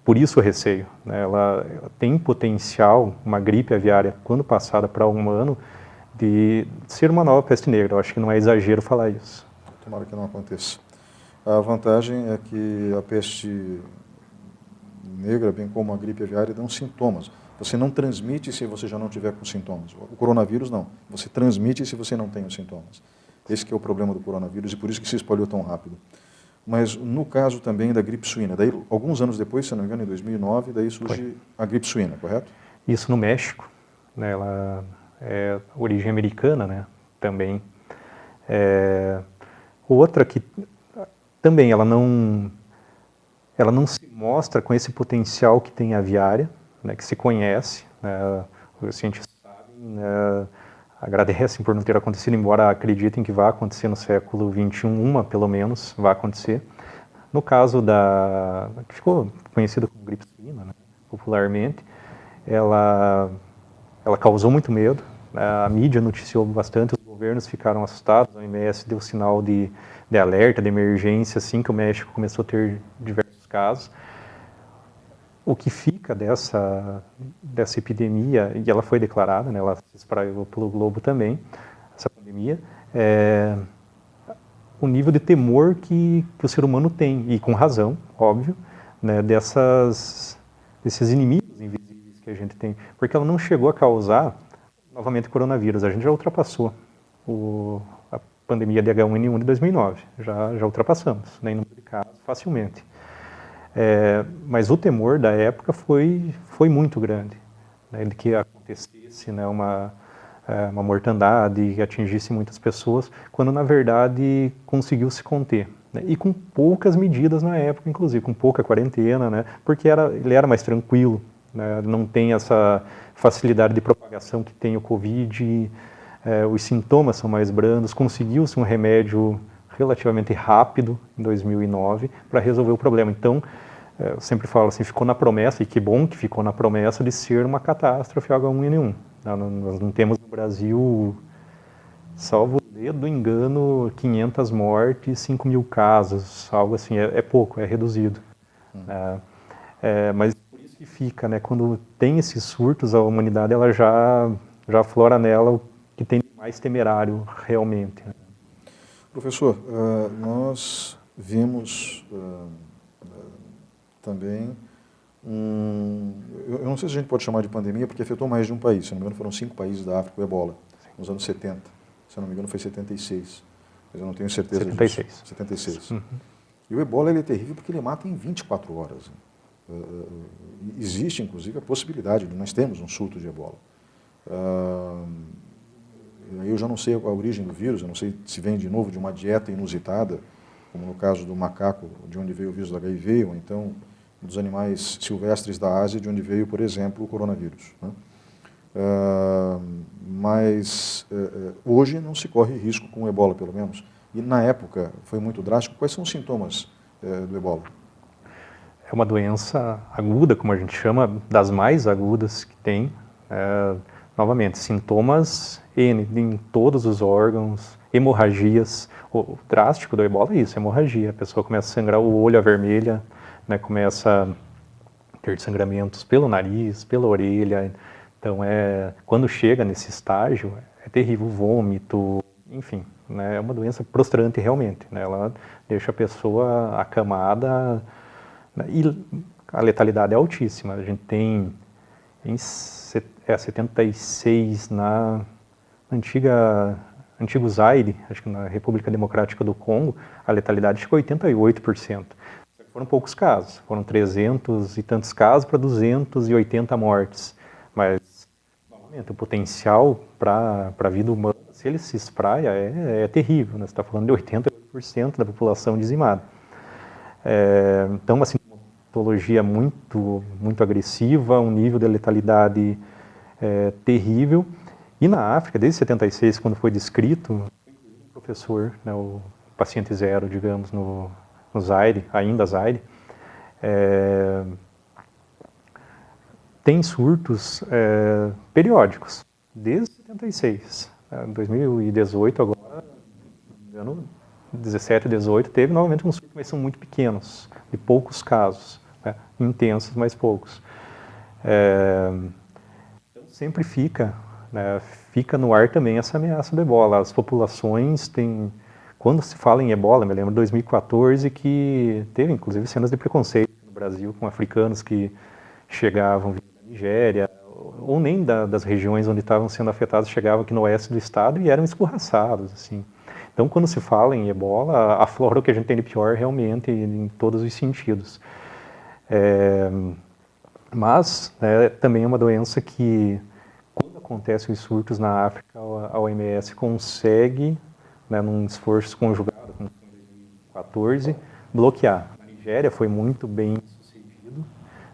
por isso o receio, né? Ela tem potencial, uma gripe aviária, quando passada para o humano, de ser uma nova peste negra. Eu acho que não é exagero falar isso. Tomara que não aconteça. A vantagem é que a peste negra, bem como a gripe aviária, dão sintomas. Você não transmite se você já não tiver com sintomas. O coronavírus não. Você transmite se você não tem os sintomas. Esse que é o problema do coronavírus e por isso que se espalhou tão rápido. Mas no caso também da gripe suína, daí alguns anos depois, se não me engano, em 2009, daí surge a gripe suína, correto? Isso no México, né, ela é origem americana, né, também. Outra que também ela não se mostra com esse potencial que tem a aviária, né, que se conhece, né, os cientistas sabem, né, agradecem por não ter acontecido, embora acreditem que vai acontecer no século XXI, uma pelo menos vai acontecer. No caso que ficou conhecida como gripe suína, né, popularmente, ela causou muito medo, a mídia noticiou bastante, os governos ficaram assustados, a OMS deu sinal de alerta, de emergência, assim que o México começou a ter diversos casos. O que fica dessa epidemia, e ela foi declarada, né, ela se espraiou pelo globo também, essa pandemia, o nível de temor que o ser humano tem, e com razão, óbvio, né, desses inimigos invisíveis que a gente tem, porque ela não chegou a causar, novamente, coronavírus, a gente já ultrapassou a pandemia de H1N1 de 2009, já ultrapassamos, né, em número de casos, facilmente. Mas o temor da época foi muito grande, né, de que acontecesse, né, uma mortandade que atingisse muitas pessoas, quando na verdade conseguiu se conter, né, e com poucas medidas na época, inclusive com pouca quarentena, né, porque ele era mais tranquilo, né, não tem essa facilidade de propagação que tem o Covid, os sintomas são mais brandos, conseguiu-se um remédio relativamente rápido em 2009 para resolver o problema. Então, eu sempre falo assim, ficou na promessa, e que bom que ficou na promessa de ser uma catástrofe H1N1. Nós não temos no Brasil, salvo do engano, 500 mortes, 5 mil casos, algo assim, é pouco, é reduzido. Mas por isso que fica, né, quando tem esses surtos, a humanidade ela já aflora nela o que tem de mais temerário realmente, né? Professor, nós vimos também eu não sei se a gente pode chamar de pandemia, porque afetou mais de um país. Se não me engano, foram 5 países da África, o ebola, nos anos 70. Se não me engano, foi 76. Mas eu não tenho certeza 76. disso. 76. Uhum. E o ebola ele é terrível porque ele mata em 24 horas. Existe, inclusive, a possibilidade de nós termos um surto de ebola. Eu já não sei a origem do vírus, eu não sei se vem de novo de uma dieta inusitada, como no caso do macaco, de onde veio o vírus do HIV, ou então dos animais silvestres da Ásia, de onde veio, por exemplo, o coronavírus, né? Mas hoje não se corre risco com o ebola, pelo menos. E na época foi muito drástico. Quais são os sintomas do ebola? É uma doença aguda, como a gente chama, das mais agudas que tem. Novamente, sintomas em todos os órgãos, hemorragias. O drástico do ebola é isso, hemorragia. A pessoa começa a sangrar o olho, a vermelha, né, começa a ter sangramentos pelo nariz, pela orelha. Então, quando chega nesse estágio, é terrível, vômito, enfim, né, é uma doença prostrante realmente, né, ela deixa a pessoa acamada, né, e a letalidade é altíssima. A gente tem em 76 antigo Zaire, acho que na República Democrática do Congo, a letalidade chegou a 88%. Foram poucos casos, foram 300 e tantos casos para 280 mortes. Mas, novamente, o potencial para a vida humana, se ele se espraia, é terrível, né? Você está falando de 88% da população dizimada. Então, uma sintomatologia muito agressiva, um nível de letalidade terrível. E na África, desde 76, quando foi descrito, o professor, né, o paciente zero, digamos, no Zaire, ainda Zaire, tem surtos periódicos, desde 76. Em 2018, agora, ano 17, 18, teve novamente um surto, mas são muito pequenos, de poucos casos, né, intensos, mas poucos. Então, sempre fica no ar também essa ameaça do ebola. As populações têm... Quando se fala em ebola, me lembro de 2014, que teve inclusive cenas de preconceito no Brasil com africanos que chegavam da Nigéria, ou nem das regiões onde estavam sendo afetados, chegavam aqui no oeste do estado e eram escorraçados, assim. Então, quando se fala em ebola, aflora o que a gente tem de pior realmente em todos os sentidos. Mas também é uma doença que, quando acontecem os surtos na África, a OMS consegue, num esforço conjugado com 2014, bloquear. Na Nigéria foi muito bem sucedido,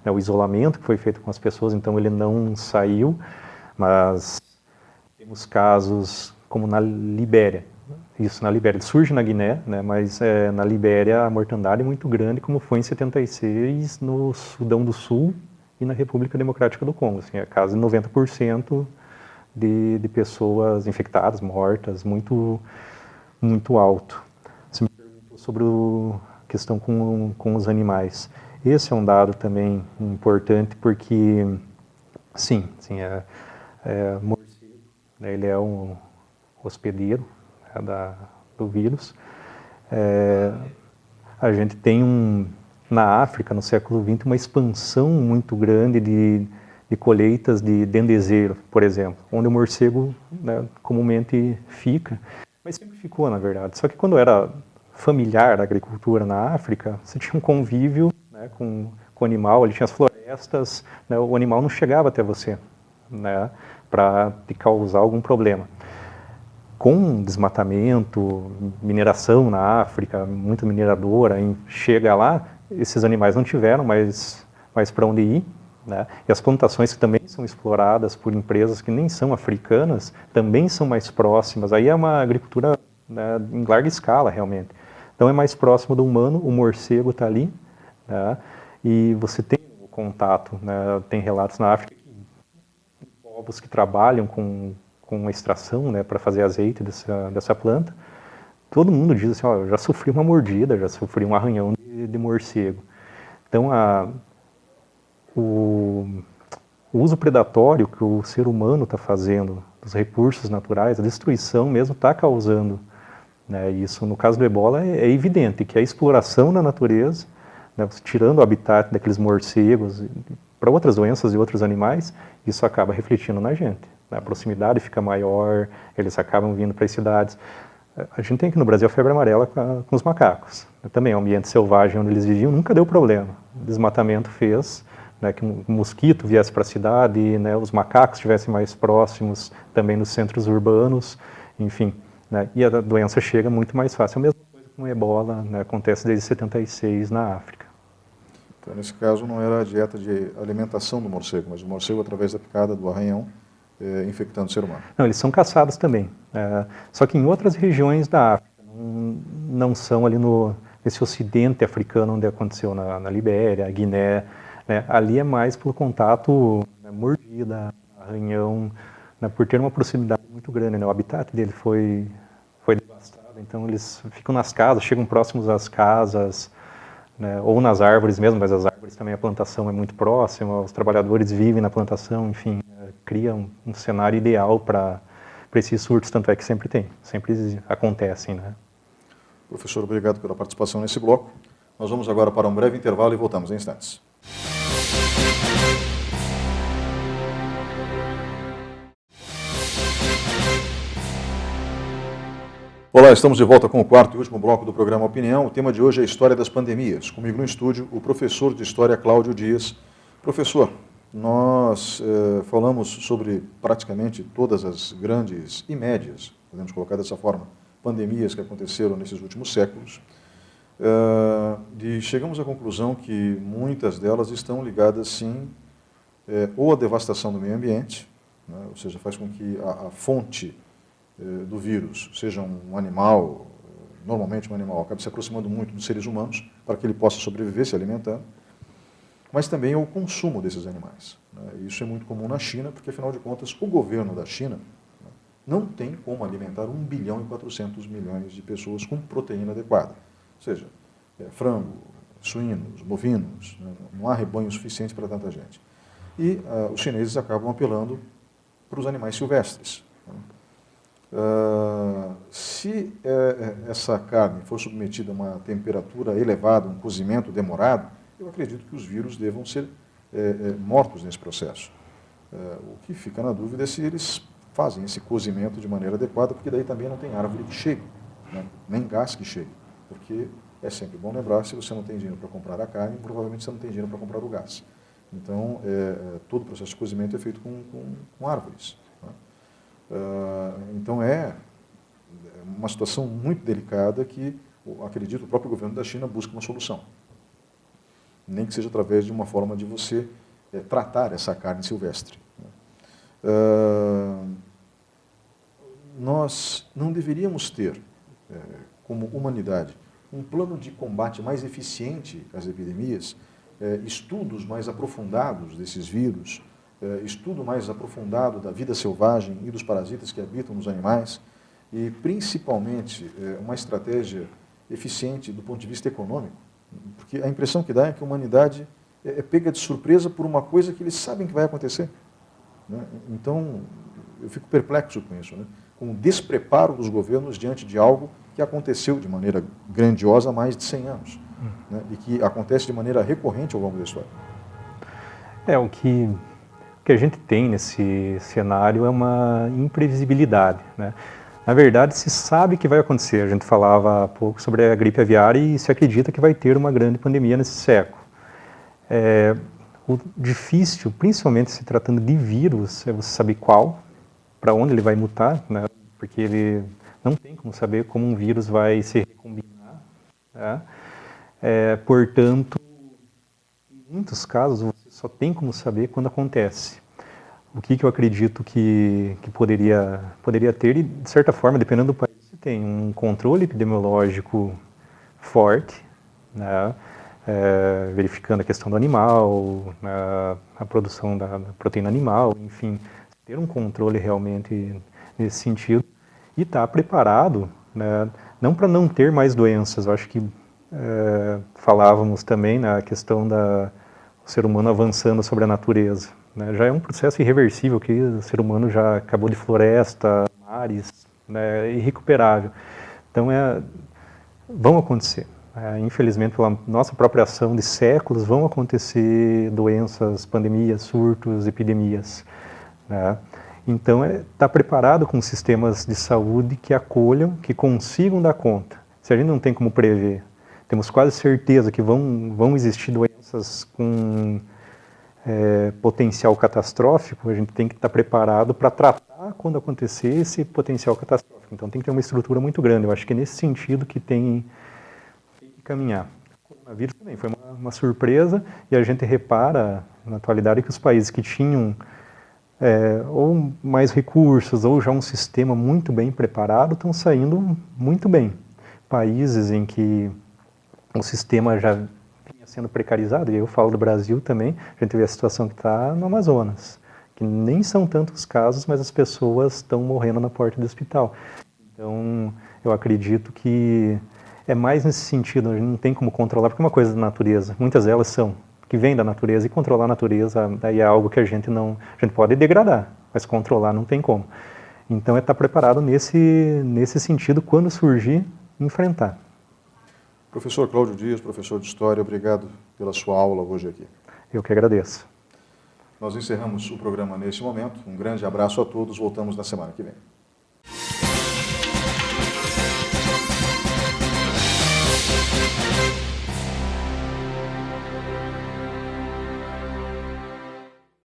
o isolamento que foi feito com as pessoas, então ele não saiu, mas temos casos como na Libéria. Isso na Libéria, ele surge na Guiné, mas na Libéria a mortandade é muito grande, como foi em 76 no Sudão do Sul e na República Democrática do Congo. Assim, é quase 90% de pessoas infectadas, mortas, muito, muito alto. Você me perguntou sobre a questão com os animais. Esse é um dado também importante porque, sim, morcego, ele é um hospedeiro do vírus. A gente tem na África, no século XX, uma expansão muito grande de colheitas de dendezeiro, por exemplo, onde o morcego comumente fica, mas sempre ficou, na verdade. Só que quando era familiar a agricultura na África, você tinha um convívio com o animal, ele tinha as florestas, o animal não chegava até você para te causar algum problema. Com desmatamento, mineração na África, muita mineradora, chega lá, esses animais não tiveram mais para onde ir, e as plantações que também são exploradas por empresas que nem são africanas, também são mais próximas, aí é uma agricultura em larga escala realmente. Então é mais próximo do humano, o morcego está ali, e você tem o contato, tem relatos na África de povos que trabalham com a extração, para fazer azeite dessa planta, todo mundo diz assim, eu já sofri uma mordida, já sofri um arranhão de morcego. Então, o uso predatório que o ser humano está fazendo dos recursos naturais, a destruição mesmo está causando isso. No caso do ebola é evidente que a exploração da natureza, tirando o habitat daqueles morcegos para outras doenças e outros animais, isso acaba refletindo na gente. A proximidade fica maior, eles acabam vindo para as cidades. A gente tem aqui no Brasil a febre amarela com os macacos. Também é um ambiente selvagem onde eles viviam, nunca deu problema. O desmatamento fez que um mosquito viesse para a cidade, os macacos estivessem mais próximos também nos centros urbanos, enfim. E a doença chega muito mais fácil. A mesma coisa com o ebola, acontece desde 76 na África. Então, nesse caso, não era a dieta de alimentação do morcego, mas o morcego, através da picada do arranhão, infectando o ser humano. Não, eles são caçados também. Só que em outras regiões da África, não são ali nesse ocidente africano onde aconteceu na Libéria, Guiné. Ali é mais pelo contato, mordida, arranhão, por ter uma proximidade muito grande. O habitat dele foi devastado, então eles ficam nas casas, chegam próximos às casas, ou nas árvores mesmo, mas as árvores também, a plantação é muito próxima, os trabalhadores vivem na plantação, enfim, cria um cenário ideal para esses surtos, tanto é que sempre acontecem. Professor, obrigado pela participação nesse bloco. Nós vamos agora para um breve intervalo e voltamos em instantes. Olá, estamos de volta com o quarto e último bloco do programa Opinião. O tema de hoje é a história das pandemias. Comigo no estúdio, o professor de História, Cláudio Dias. Professor, nós falamos sobre praticamente todas as grandes e médias, podemos colocar dessa forma, pandemias que aconteceram nesses últimos séculos. Chegamos à conclusão que muitas delas estão ligadas, sim, ou à devastação do meio ambiente, ou seja, faz com que a fonte do vírus seja um animal, normalmente um animal, acabe se aproximando muito dos seres humanos para que ele possa sobreviver se alimentando, mas também ao consumo desses animais. Isso é muito comum na China, porque, afinal de contas, o governo da China não tem como alimentar 1 bilhão e 400 milhões de pessoas com proteína adequada. Ou seja, frango, suínos, bovinos, não há rebanho suficiente para tanta gente. E os chineses acabam apelando para os animais silvestres. Se essa carne for submetida a uma temperatura elevada, um cozimento demorado, eu acredito que os vírus devam ser mortos nesse processo. O que fica na dúvida é se eles fazem esse cozimento de maneira adequada, porque daí também não tem árvore que chegue. né? Nem gasque cheio, porque é sempre bom lembrar, se você não tem dinheiro para comprar a carne, provavelmente você não tem dinheiro para comprar o gás. Então, todo o processo de cozimento é feito com árvores, né? Então, é uma situação muito delicada que, acredito, o próprio governo da China busca uma solução. Nem que seja através de uma forma de você tratar essa carne silvestre, né? Nós não deveríamos ter, como humanidade, um plano de combate mais eficiente às epidemias, estudos mais aprofundados desses vírus, estudo mais aprofundado da vida selvagem e dos parasitas que habitam nos animais, e principalmente uma estratégia eficiente do ponto de vista econômico, porque a impressão que dá é que a humanidade é pega de surpresa por uma coisa que eles sabem que vai acontecer, né? Então, eu fico perplexo com isso, né? Com o despreparo dos governos diante de algo que aconteceu de maneira grandiosa há mais de 100 anos, né? E que acontece de maneira recorrente ao longo da história. O que a gente tem nesse cenário é uma imprevisibilidade, né? Na verdade, se sabe que vai acontecer. A gente falava há pouco sobre a gripe aviária e se acredita que vai ter uma grande pandemia nesse século. O difícil, principalmente se tratando de vírus, é você saber qual, para onde ele vai mutar, né? Porque ele não tem como saber como um vírus vai se recombinar, tá? Portanto, em muitos casos, você só tem como saber quando acontece. O que eu acredito que poderia ter, e de certa forma, dependendo do país, você tem um controle epidemiológico forte, né? Verificando a questão do animal, a produção da proteína animal, enfim, ter um controle realmente nesse sentido e estar preparado, né? Não para não ter mais doenças. Eu acho que falávamos também na questão do ser humano avançando sobre a natureza, né? Já é um processo irreversível que o ser humano já acabou de floresta, mares, né? É irrecuperável. Então, vão acontecer. Infelizmente, pela nossa própria ação de séculos, vão acontecer doenças, pandemias, surtos, epidemias, né? Então, estar preparado com sistemas de saúde que acolham, que consigam dar conta. Se a gente não tem como prever, temos quase certeza que vão existir doenças com potencial catastrófico, a gente tem que estar preparado para tratar quando acontecer esse potencial catastrófico. Então, tem que ter uma estrutura muito grande. Eu acho que é nesse sentido que tem que caminhar. O coronavírus também foi uma surpresa e a gente repara, na atualidade, que os países que tinham ou mais recursos ou já um sistema muito bem preparado estão saindo muito bem. Países em que o sistema já vinha sendo precarizado, e eu falo do Brasil também, a gente vê a situação que está no Amazonas, que nem são tantos casos, mas as pessoas estão morrendo na porta do hospital. Então, eu acredito que é mais nesse sentido, a gente não tem como controlar, porque é uma coisa da natureza, muitas delas são, que vêm da natureza, e controlar a natureza daí é algo que a gente pode degradar, mas controlar não tem como. Então, é estar preparado nesse sentido, quando surgir, enfrentar. Professor Cláudio Dias, professor de História, obrigado pela sua aula hoje aqui. Eu que agradeço. Nós encerramos o programa nesse momento. Um grande abraço a todos. Voltamos na semana que vem.